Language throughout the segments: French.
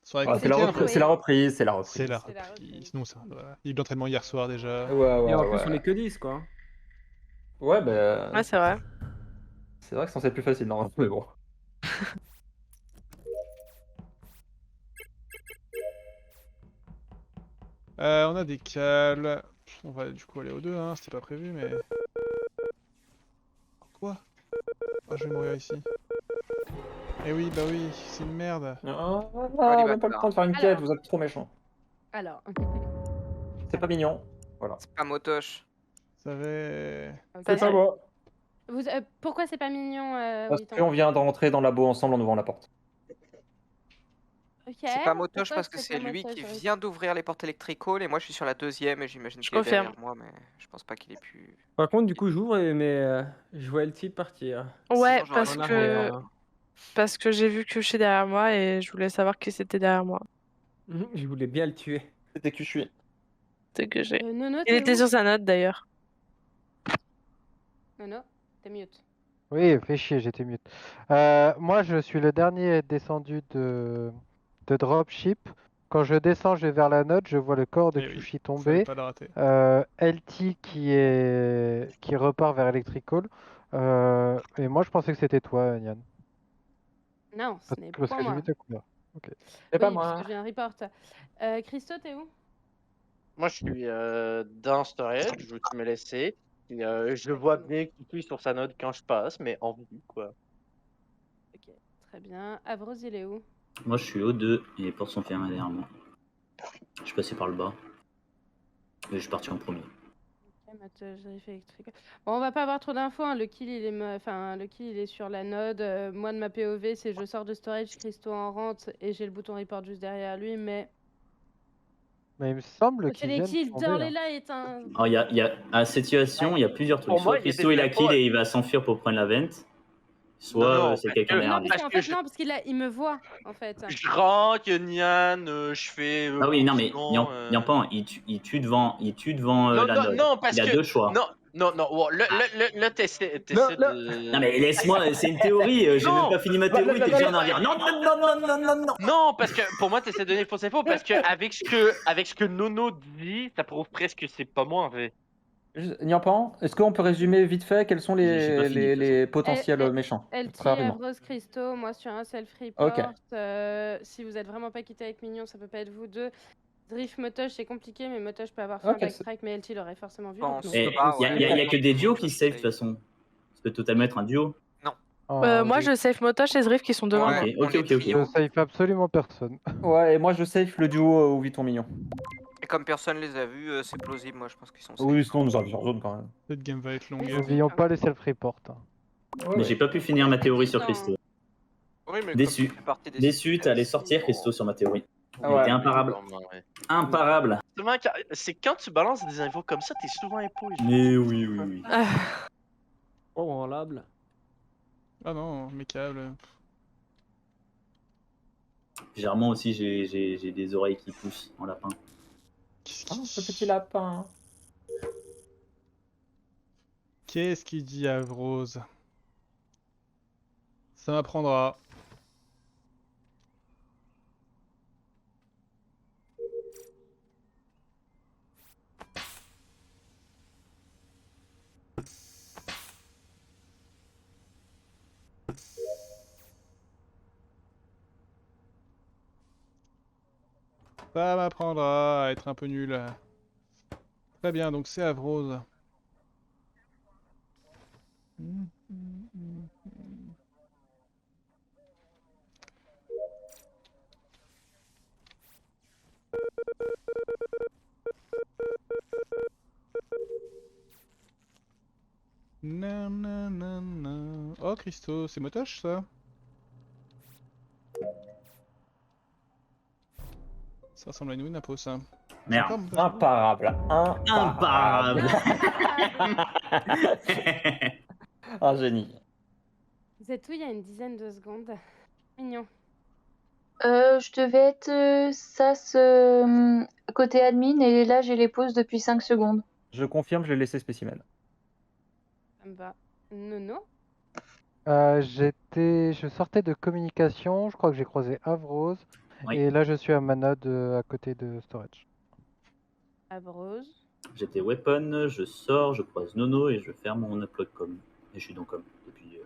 Soirée Ah, c'est la, compliquée un peu. c'est la reprise, c'est la reprise. C'est la C'est la reprise. reprise. Sinon, ça, voilà. Il y a eu de l'entraînement hier soir déjà. Ouais, Et en ouais, plus, on est ouais. que 10, quoi. Ouais, bah. Ouais, c'est vrai. C'est vrai que c'est censé être plus facile, non, mais bon. On a des cales. On va du coup aller au 2, hein. C'était pas prévu, mais. Quoi? Ah, je vais mourir ici. Eh oui, bah oui, c'est une merde. Ah, même pas le temps de faire une quête, Alors. vous êtes trop méchants. Alors. C'est pas mignon. Voilà. C'est pas motoche. Ça va. Ok. C'est pas moi. Pourquoi c'est pas mignon, Parce Witan? qu'on vient d'entrer dans le labo ensemble en ouvrant la porte. Ok. C'est pas motoche Pourquoi parce que c'est pas lui motoche, qui Rick vient d'ouvrir les portes électriques et moi je suis sur la deuxième et j'imagine Je qu'il est confirme. derrière moi, mais je pense pas qu'il ait pu. Par contre, du coup, j'ouvre, mais je vois le type partir. Ouais, Sinon, j'aurais parce En pu que arrière, là. j'ai vu que je suis derrière moi et je voulais savoir qui c'était derrière moi. Je voulais bien le tuer. C'était que je suis. C'est que j'ai. Nono, Il t'es était où? sur sa note d'ailleurs. Nono, t'es mute. Oui, fais chier, j'étais mute. Moi, je suis le dernier descendu de dropship. Quand je descends, je vais vers la note, je vois le corps de Eh oui, Kyushi fallait tomber. pas le rater. LT qui repart vers Electrical. Et moi, je pensais que c'était toi, Nian. Non, ce n'est Parce pas que j'ai moi. vu ta couleur. Ok. C'est pas Oui, parce moi. que j'ai un report. Christo, t'es où? Moi, je suis dans storage, je te me laisser. Et, je vois bien qu'il suis sur sa note quand je passe, mais en vue, quoi. Ok, très bien. Avrose, il est où? Moi, je suis au 2 et les portes sont fermées derrière moi. Je suis passé par le bas. Et je suis parti en premier. Ok, moteur, vérifie électrique. Bon, on va pas avoir trop d'infos, hein. Le kill, il est sur la node. Moi, de ma POV, c'est je sors de storage, Christo en rentre et j'ai le bouton report juste derrière lui, mais... Mais il me semble C'est qu'il les vient kills de tomber. d'Orléla est un... Alors, à cette situation, il y a plusieurs trucs. Pour moi, Soit il y a Christo des il a infos. kill et il va s'enfuir pour prendre la vente. Soit Non, c'est parce quelqu'un que- derrière Non, lui. parce qu'en que fait, non, parce qu'il me voit, en fait. Je rentre, Nian, je fais. Ah oui, non, mais Pokémon, Yampan, il tue devant Non, la non, node. non, parce Il a que. deux choix. Non, bon, là, t'essaies Non, de. Non, mais laisse-moi, c'est une théorie. J'ai Non. même pas fini ma théorie, t'es déjà en arrière. Non, non, non, non, non, non, non. Non, parce que pour moi, t'essaies de donner fausse info, parce que avec ce que Nono dit, ça prouve presque que c'est pas moi, en fait. Niampan, est-ce qu'on peut résumer vite fait quels sont J'ai pas fini, de toute les potentiels Elle- méchants? LT, Très rapidement. Avrose, Christo, moi sur un self-report. Ok. Si vous êtes vraiment pas quitté avec Mignon, ça peut pas être vous deux. Drift, Motoche, c'est compliqué, mais Motoche peut avoir fait Ok, un backtrack, mais LT l'aurait forcément vu. Pense donc Et non. pas, il ouais. y a que des duos qui save de toute façon. Ça peut totalement être un duo. Moi, je save Motoche et Zrift qui sont devant Ouais, moi. Ok, on ok, est ok. trio. Je save absolument personne. Ouais, et moi je safe le duo ou Viton Mignon. Et comme personne les a vus, c'est plausible, moi je pense qu'ils sont safe. Oui, sinon on nous a sur zone quand même. Cette game va être longue. N'oublions pas les self-report. Mais j'ai pas pu finir ma théorie sur Christo. Oui, mais Déçu. comme tu fais partie des Déçu, t'allais sortir Christo sur ma théorie. Ah Il ouais. était imparable. Ouais. Imparable. Seulement, c'est quand tu balances des infos comme ça, t'es souvent épaulé. Mais oui, oui, oui. Oh, branlable. Ah non, mes câbles. Généralement aussi, j'ai des oreilles qui poussent en lapin. Ah, ce petit lapin. Qu'est-ce qu'il dit Avrose? Ça m'apprendra. Ça m'apprendra à être un peu nul. Très bien, donc c'est Avrose. Nananana. Oh Christo, c'est motoche ça? Ça ressemble à une Winapos ça. Merde. Imparable. Imparable. Un génie. Vous êtes où il y a une dizaine de secondes? Mignon. Je devais être SAS côté admin et là j'ai les pauses depuis 5 secondes. Je confirme, je l'ai laissé spécimen. Ça me va. Nono? Je sortais de communication, je crois que j'ai croisé Avrose. Oui. Et là, je suis à ma node à côté de storage. Avrose. J'étais weapon, je sors, je croise Nono et je ferme mon upload com. Et je suis dans com depuis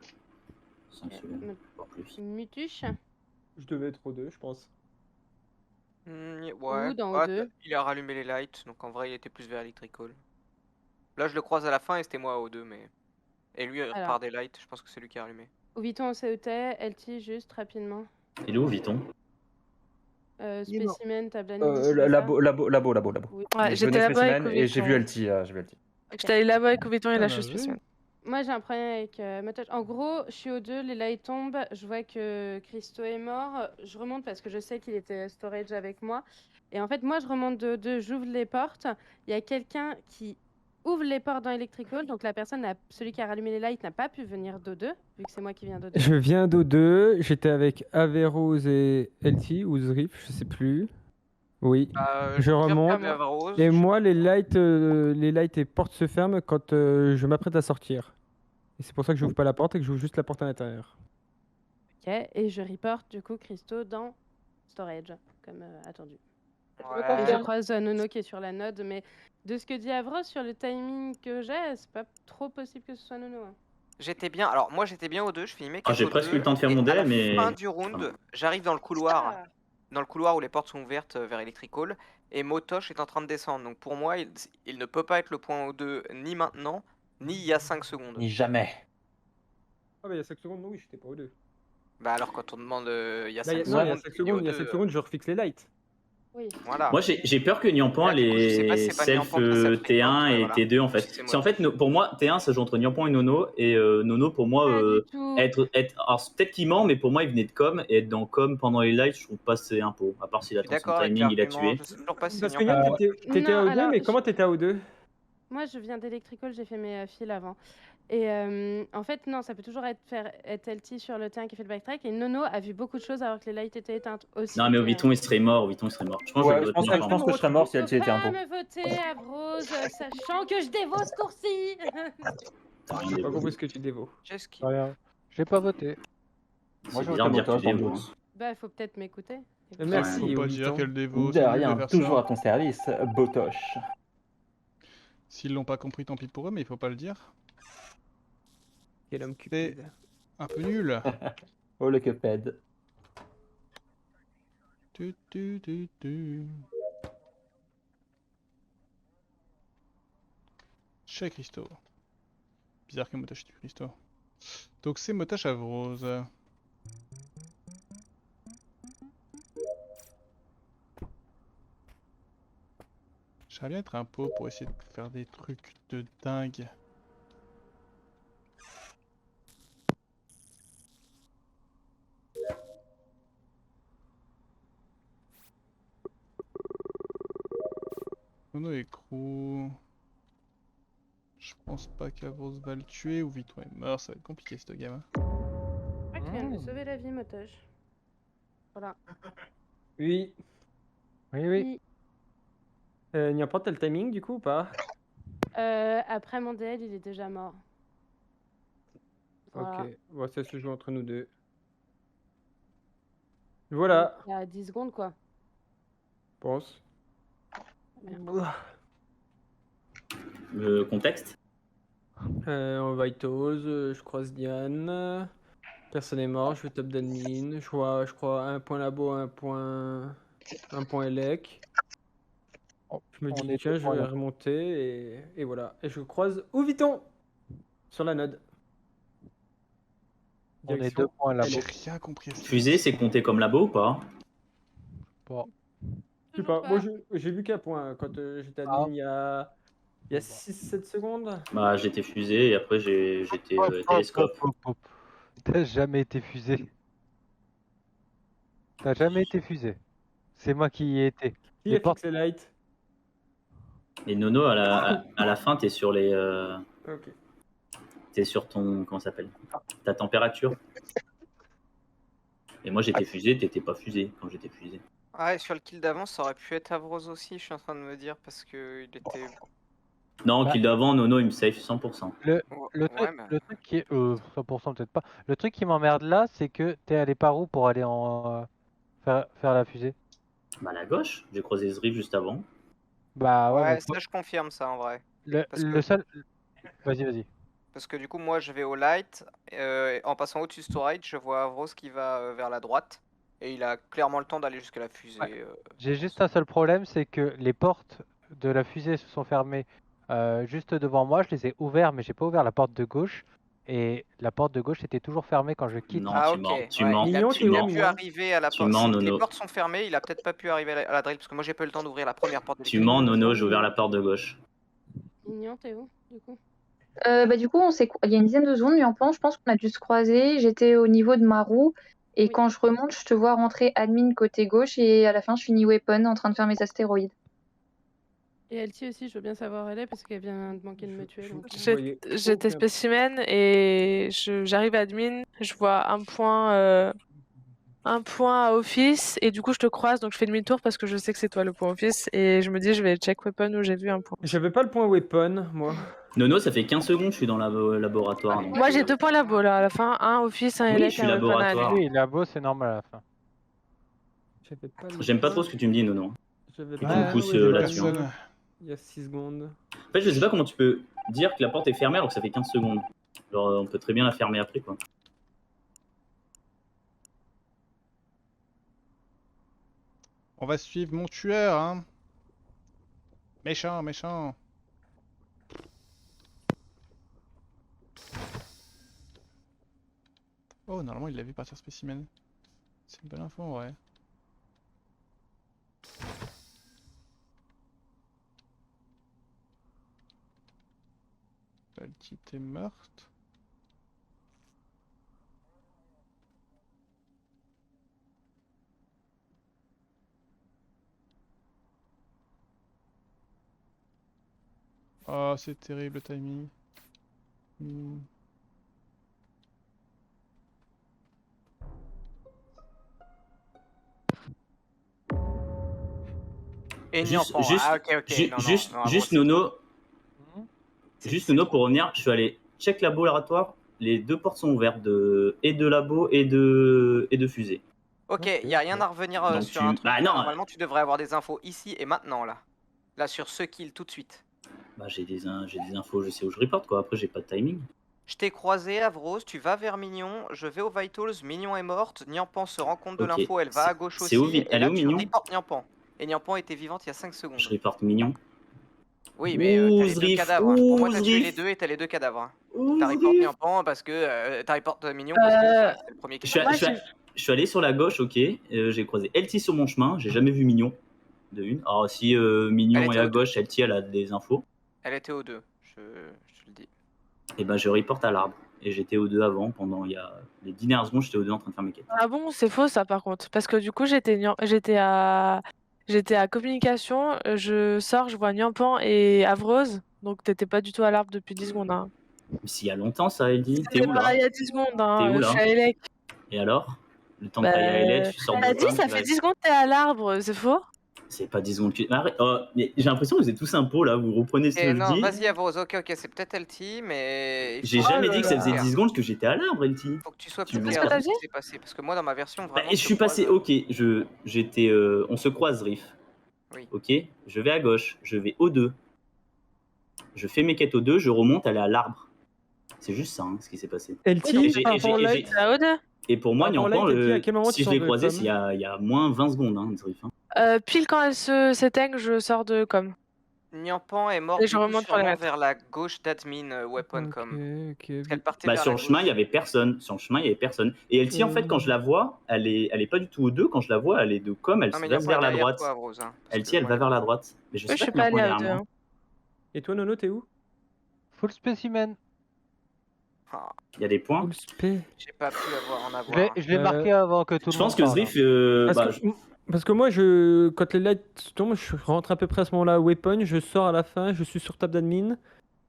5 Ok. secondes, voire plus. Mutuche. Je devais être au 2, je pense. Ouais. dans Ah, O2. il a rallumé les lights, donc en vrai, il était plus vers Electrical. Là, je le croise à la fin et c'était moi au 2, mais. Et lui, il Alors. repart des lights, je pense que c'est lui qui a allumé. Oviton on sait où t'es. LT, juste rapidement. Il est où, Viton? Spécimen, t'as blindé. Labo. Oui. Ouais, Je venais j'étais là-bas avec spécimen et j'ai vu Oviton. LT. J'ai vu LT. J'étais allé là-bas avec Oviton et Ah, là, bien je suis vu. spécimen. Moi, j'ai un problème avec Motoche. En gros, je suis au 2, les lights tombent. Je vois que Christo est mort. Je remonte parce que je sais qu'il était storage avec moi. Et en fait, moi, je remonte de 2, j'ouvre les portes. Il y a quelqu'un qui ouvre les portes dans Electrical. Donc, celui qui a rallumé les lights n'a pas pu venir d'O2, vu que c'est moi qui viens d'O2. Je viens d'O2, j'étais avec Averose et LT ou Zrif, je sais plus. Oui. Je remonte. Et moi, les lights et portes se ferment quand je m'apprête à sortir. Et c'est pour ça que j'ouvre pas la porte et que j'ouvre juste la porte à l'intérieur. Ok, et je reporte du coup Christo dans storage, comme attendu. Ouais. Et je croise Nono qui est sur la node, mais de ce que dit Avros sur le timing que j'ai, c'est pas trop possible que ce soit Nono. Hein. J'étais bien, alors moi j'étais bien au 2, je finis mes J'ai presque eu le temps de faire mon dé, mais. À la fin du round, j'arrive dans le couloir. Dans le couloir où les portes sont ouvertes vers Electrical, et Motoche est en train de descendre. Donc pour moi, il ne peut pas être le point O2 ni maintenant, ni il y a 5 secondes. Ni jamais. Ah bah il y a 5 secondes, oui, j'étais pas au 2. Bah alors quand on demande il y a Là, 5 non, il y a secondes, 5 il est secondes, au il y a 2, 5 secondes, je refixe les lights. Oui. Voilà. Moi, j'ai peur que Niampan Là, du coup, je sais pas si les c'est pas self Niampan qui a sa T1 et fréquente, T2 en fait. Si c'est C'est en fait, pour moi, T1 ça joue entre Niampan et Nono. Et Nono, pour moi, Pas du tout. alors peut-être qu'il ment, mais pour moi, il venait de com. Et être dans com pendant les lives, je trouve pas c'est un pot. À part s'il Je suis attend son d'accord avec timing, il a l'argument, tué. je sais toujours pas si c'est Parce que Niampan. Niam, t'étais Non, à O2, alors, mais comment t'étais à O2? Moi, je viens d'Electrical, j'ai fait mes fils avant. Et en fait, non, ça peut toujours être LT sur le terrain qui fait le backtrack. Et Nono a vu beaucoup de choses alors que les lights étaient éteintes aussi. Non, mais Oviton, il serait mort. Oviton, il serait mort. Je pense que je vais voter je Niampan. pense que je serais mort si Faut LT était un pas pot. me voter à Rose, sachant que je dévot ce cours-ci. T'as rien J'ai pas dévoté. compris ce que tu dévaux. Qu'est-ce qui- Rien. J'ai pas voté. Moi, C'est je bizarre de dire que tu vote Motoche, dévotes. sans Bah, faut peut-être m'écouter. Merci, Faut pas dire Oviton. qu'elle dévot. De c'est nul rien, faire toujours à ça. ton service, Botoche. S'ils l'ont pas compris, tant pis pour eux, mais il faut pas le dire. Quel homme C'est cupide. un peu nul. Oh le Cuphead. Tu. Chez Christo. Bizarre que Motoche tue Christo. Donc c'est Motoche Avrose. J'aimerais bien être un pot pour essayer de faire des trucs de dingue. Nono est crew. Je pense pas qu'Avrose va le tuer ou Viton est mort, ça va être compliqué ce gamin. Ah, tu viens de me sauver la vie, Motoche. Voilà. Oui. Oui. Niampan, t'as le timing du coup ou pas? Après mon DL, il est déjà mort. Voilà. Ok, bon, ça se joue entre nous deux. Voilà, Il y a 10 secondes, quoi. je pense. Le contexte? En Vitose, je croise Diane. Personne n'est mort, je vais top d'admin. Je crois un point labo, un point elec. Je me On dis, est tiens, deux je points vais là. remonter et voilà. Et je croise Oviton sur la node. On est Direction 2 points là. J'ai rien compris à ce Fusée, c'est compté comme labo ou pas? Bon. Je sais pas, moi j'ai vu qu'un point quand j'étais Ah. admin il y a 6-7 secondes. Bah, j'étais fusée et après j'étais Hop, télescope. hop. T'as jamais été fusé. T'as jamais été fusé. C'est moi qui y ai été. Qui Les a portes- fixé light? Et Nono, à la fin, t'es sur les. Ok. T'es sur ton. Comment ça s'appelle? Ta température. Et moi j'étais fusé, t'étais pas fusé quand j'étais fusé. Ah, et sur le kill d'avant, ça aurait pu être Avrose aussi, je suis en train de me dire, parce que il était. Non, Bah. kill d'avant, Nono il me safe 100%. Le Ouais, truc, mais- le truc qui est 100% peut-être pas. Le truc qui m'emmerde là, c'est que t'es allé par où pour aller en faire la fusée? Bah, à la gauche, j'ai croisé Zrif juste avant. Bah ouais, Ouais, mais ça je confirme ça en vrai. Parce le que- seul... Vas-y. Parce que du coup, moi je vais au light, en passant au-dessus de storage, je vois Avros qui va vers la droite, et il a clairement le temps d'aller jusqu'à la fusée. Ouais. J'ai juste un seul problème, c'est que les portes de la fusée se sont fermées juste devant moi. Je les ai ouvertes, mais j'ai pas ouvert la porte de gauche. Et la porte de gauche était toujours fermée quand je quitte. Non, Ah tu ok, mens, tu ouais, mens, il a Mignon, peut-être tu pas mens, pu moi. arriver à la Tu porte. mens, Si Nono. les portes sont fermées, il a peut-être pas pu arriver à la drill, parce que moi j'ai pas eu le temps d'ouvrir la première porte de Tu l'équipe. mens, Nono, j'ai ouvert la porte de gauche. Mignon, t'es où du coup? Bah, du coup, il y a une dizaine de secondes, mais je pense qu'on a dû se croiser. J'étais au niveau de ma roue. Et quand je remonte, je te vois rentrer admin côté gauche. Et à la fin, je finis weapon en train de faire mes astéroïdes. Et Eltie aussi, je veux bien savoir où elle est parce qu'elle vient de manquer de me tuer. Donc... J'étais spécimen et j'arrive à admin, je vois un point à office et du coup je te croise donc je fais demi-tour parce que je sais que c'est toi le point office et je me dis je vais check weapon où j'ai vu un point. J'avais pas le point weapon, moi. Nono, ça fait 15 secondes que je suis dans le laboratoire. Donc, Moi j'ai 2 points labo là à la fin, un office, un Oui, elec, je suis un weapon à laboratoire. aller. Oui, labo, c'est normal à la fin. J'avais pas le J'aime pas point. trop ce que tu me dis, Nono. J'avais Que pas tu le me pousses point weapon. là-dessus. Personne. Il y a 6 secondes. En fait, je sais pas comment tu peux dire que la porte est fermée alors que ça fait 15 secondes. Genre, on peut très bien la fermer après, quoi. On va suivre mon tueur, hein. Méchant, méchant. Oh, normalement il l'a vu partir spécimen. C'est une bonne info en vrai. La petite est morte. Oh, c'est terrible le timing. Et Juste, Niampan. juste, Ah ok, ok. ju- Non, non, juste, non, Avros, juste c'est Nono, trop. juste c'est Nono trop. pour revenir, je suis allé check laboratoire, les deux portes sont ouvertes et de labo et de fusée. Ok, il n'y a rien à revenir Donc sur un truc. Bah là. non, Normalement, tu devrais avoir des infos ici et maintenant, là. Là, sur ce kill, tout de suite. bah j'ai des infos, je sais où je reporte, quoi. Après, j'ai pas de timing. Je t'ai croisé, Avros, tu vas vers Mignon, je vais aux Vitals, Mignon est morte, Niampan se rend compte de Ok, l'info, elle va à gauche c'est aussi, où, et là où tu Mignon? reportes Niampan. Et Niampan était vivante il y a 5 secondes. Je reporte Mignon. Oui, mais t'as les deux Zrif, cadavres. Pour moi, t'as tué Zrif. les deux et t'as les deux cadavres. Ouh, T'as report Zrif. Niampan parce que... t'as report Mignon parce que c'est le premier qui Je suis allé sur la gauche, ok. J'ai croisé LT sur mon chemin, j'ai jamais vu Mignon. De une. Alors si Mignon est à gauche, LT elle a des infos. Elle était au 2, je te le dis. Et ben je reporte à l'arbre. Et j'étais au 2 avant, pendant les 10 dernières secondes, j'étais au 2 en train de faire mes quêtes. Ah bon, c'est faux ça par contre parce que du coup j'étais à communication, je sors, je vois Niampan et Avrose donc t'étais pas du tout à l'arbre depuis 10 secondes hein. Mais s'il y a longtemps ça, Eldi, t'es C'était où pas là? il y a 10 secondes T'es hein, où je là? suis à Elec. Et alors? Le temps que t'ailles à Elec, tu sors de T'as quoi? dit ça fait 10 secondes que t'es à l'arbre, c'est faux? C'est pas 10 secondes que... Arrête. Oh, mais j'ai l'impression que vous êtes tous impôts là, vous reprenez ce que je non, dis. vas-y Avros, ok, c'est peut-être LT, mais... J'ai jamais dit que ça faisait 10 secondes que j'étais à l'arbre, LT. Faut que tu sois Tu plus me clair dis sur ce qui s'est passé, parce que moi dans ma version, Bah, vraiment... je suis passé, ok, j'étais, on se croise, Riff. Oui. Ok, je vais à gauche, je vais au 2. Je fais mes quêtes au 2, je remonte, elle est à l'arbre. C'est juste ça, hein, ce qui s'est passé. LT, par rapport au light. Et pour moi, Par rapport Niampan, au light, LT, à quel moment si tu je l'ai sors de croisé, com? il y a moins 20 secondes, hein, Riff. Hein. Pile quand elle s'éteigne, je sors de com. Niampan est mort Et du je coup, remonte pour les sûrement mettre. vers la gauche d'admin Weapon.com. Parce qu'elle partait Bah, vers sur la le chemin, gauche. il y avait personne. Sur le chemin, il y avait personne. Et LT, en fait, quand je la vois, elle est pas du tout au 2. Quand je la vois, elle est de com, elle Non, se mais va Niampan vers est la derrière droite. toi, Avros, hein, parce LT, que elle moi, va elle est vers la pas- droite. Mais je Oui, sais je pas suis que pas Niampan est allée à derrière O2. moi. Et toi, Nono, t'es où? Full spécimen. Il y a des points. J'ai pas pu en avoir. Je l'ai marqué avant que tout le Je monde pense que parle, Zrif, hein. Parce que moi, quand les lights tombent, je rentre à peu près à ce moment-là weapon, je sors à la fin, je suis sur table d'admin.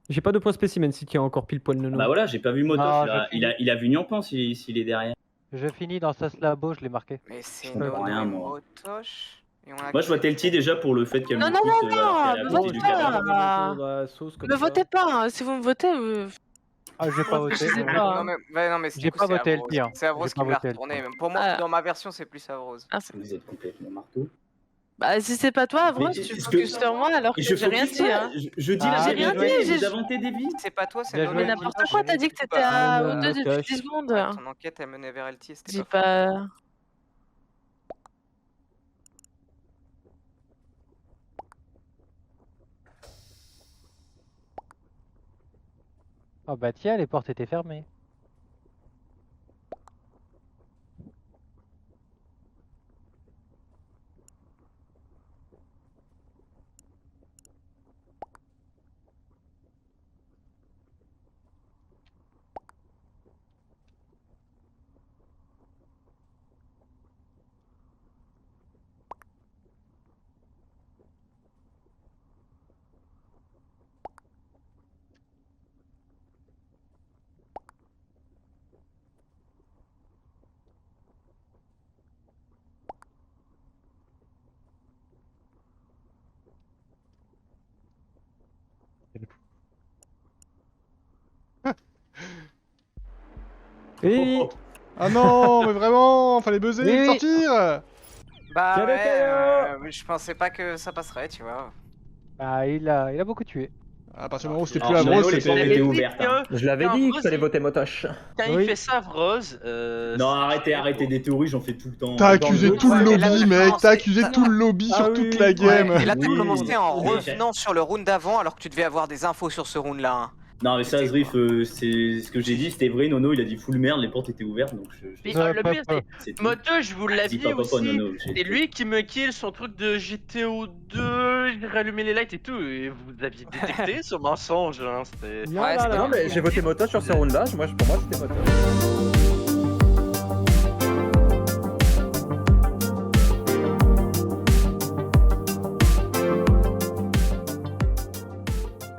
J'ai pas de point spécimen si tu as encore pile poil Nono. Bah voilà, j'ai pas vu Motosh, Non, là. Il a vu Niampan s'il est derrière. Je finis dans Sas Labo, je l'ai marqué. Mais c'est Je comprends rien, moi. Motosh. Et on a Moi, je vois Telti déjà pour le fait qu'elle Non, me non, pousse non, alors qu'elle est à me côté votez du pas. cadavre. Me votez pas, hein. Si vous me votez, Ah, je vais pas voter. Je sais non. pas. Non, mais J'ai du coup, pas c'est voté Avrose. LT, hein. C'est Avrose J'ai qui pas me l'a voté LT. retourné. Même pour moi, Ah. dans ma version, c'est plus Avrose. Vous êtes complètement marteau. Bah, si c'est pas toi, Avrose, Mais tu est-ce focus que- sur moi alors que Je j'ai rien focus dit. pas, Hein. je dis Ah, la j'ai rien vérité, dit, vous j'ai- inventez des vies. C'est pas toi, c'est Bien Nono joué. Mais et n'importe Motoche. quoi, t'as dit que t'étais Ah, à non, O2 depuis Motoche. 10 secondes. Ouais, ton enquête, elle menait vers LT, c'était Dis pas faux. pas. Oh bah tiens, les portes étaient fermées. Et Ah non, mais vraiment, fallait buzzer et Oui. sortir. Bah Quel ouais, caillou mais je pensais pas que ça passerait, tu vois. Bah il a beaucoup tué. À partir du moment où c'était Alors, plus Nono, Avrose, les portes étaient c'était. ouvertes. Hein. Je l'avais dit qu'il fallait voter Motoche. Quand Oui. il fait ça, Rose. Non, arrêtez des théories, j'en fais tout le temps. T'as Dans accusé le tout le jeu, Ouais, mais là, lobby, t'as mec. commencé- T'as accusé tout le lobby Ah sur oui, toute la oui. game. Ouais, et là, t'as Oui. commencé en Oui. revenant sur le round d'avant alors que tu devais avoir des infos sur ce round-là. Hein. Non, mais ça, Zrif, c'est ce que j'ai dit, c'était vrai. Nono, il a dit full merde, les portes étaient ouvertes, donc Puis, Ouais, le pas- pire, pas. c'est c'est tout. Motoche, vous Dis l'aviez pas papa, aussi. Nono. C'est lui qui me kill son truc de GTO2, j'ai rallumé les lights et tout, et vous aviez détecté ce mensonge. Hein, c'était... Non, Ouais, là, c'est là. Non, mais j'ai voté Motoche sur ce round-là. Pour moi, c'était Motoche.